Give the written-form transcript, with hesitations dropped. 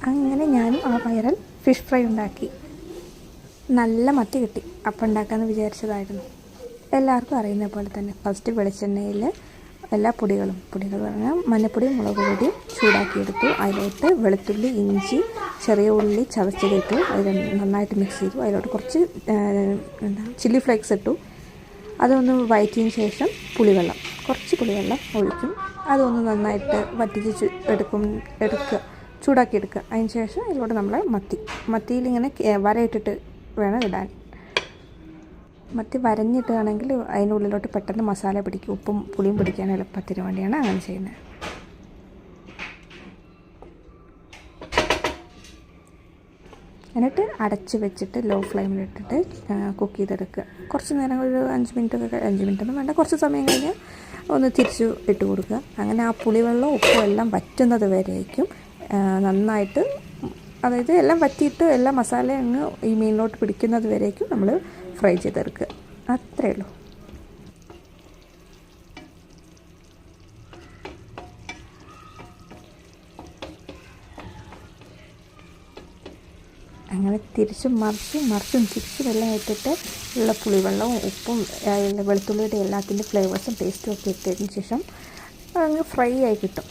അങ്ങനെ ഞാനും ആ വൈറൽ ഫിഷ് ഫ്രൈ ഉണ്ടാക്കി. നല്ല മത്തി കിട്ടി. അപ്പം ഉണ്ടാക്കാമെന്ന് വിചാരിച്ചതായിരുന്നു. എല്ലാവർക്കും അറിയുന്ന പോലെ തന്നെ ഫസ്റ്റ് വെളിച്ചെണ്ണയിൽ എല്ലാ പൊടികൾ പറഞ്ഞാൽ മഞ്ഞൾപ്പൊടി, മുളക് പൊടി ചൂടാക്കിയെടുത്തു. അതിലോട്ട് വെളുത്തുള്ളി, ഇഞ്ചി, ചെറിയ ഉള്ളി ചതച്ചതിട്ടു. അത് നന്നായിട്ട് മിക്സ് ചെയ്തു. അതിലോട്ട് കുറച്ച് ചില്ലി ഫ്ലേക്സ് ഇട്ടു. അതൊന്ന് വഴറ്റിയതിന് ശേഷം കുറച്ച് പുളിവെള്ളം ഒഴിക്കും. അതൊന്ന് നന്നായിട്ട് വറ്റിച്ച് ചൂടാക്കിയെടുക്കുക. അതിന് ശേഷം ഇതിലോട്ട് നമ്മൾ മത്തിയിലിങ്ങനെ വരയിട്ടിട്ട് വേണം ഇടാൻ. മത്തി വരഞ്ഞിട്ടാണെങ്കിൽ അതിൻ്റെ ഉള്ളിലോട്ട് പെട്ടെന്ന് മസാല പിടിക്കും. ഉപ്പും പുളിയും പിടിക്കാൻ എളുപ്പത്തിന് വേണ്ടിയാണ് അങ്ങനെ ചെയ്യുന്നത്. എന്നിട്ട് അടച്ച് വെച്ചിട്ട് ലോ ഫ്ലെയിമിലിട്ടിട്ട് കുക്ക് ചെയ്തെടുക്കുക. കുറച്ച് നേരം, ഒരു 5 മിനിറ്റൊന്നും വേണ്ട, കുറച്ച് സമയം കഴിഞ്ഞ് ഒന്ന് തിരിച്ചു ഇട്ട് കൊടുക്കുക. അങ്ങനെ ആ പുളിവെള്ളവും ഉപ്പും എല്ലാം വറ്റുന്നത് വരേക്കും നന്നായിട്ട്, അതായത് എല്ലാം വറ്റിയിട്ട് എല്ലാ മസാല അങ്ങ് ഈ മീനിലോട്ട് പിടിക്കുന്നത് വരേക്കും നമ്മൾ ഫ്രൈ ചെയ്തെടുക്കുക. അത്രയേ ഉള്ളൂ. അങ്ങനെ തിരിച്ചും മറിച്ചും വെള്ളം ഇട്ടിട്ട് ഉള്ള പുളിവെള്ളവും ഉപ്പും വെളുത്തുള്ളിയുടെ എല്ലാത്തിൻ്റെ ഫ്ലേവേഴ്സും ടേസ്റ്റും ഒക്കെ ഇട്ടതിന് ശേഷം അങ്ങ് ഫ്രൈ ആയി കിട്ടും.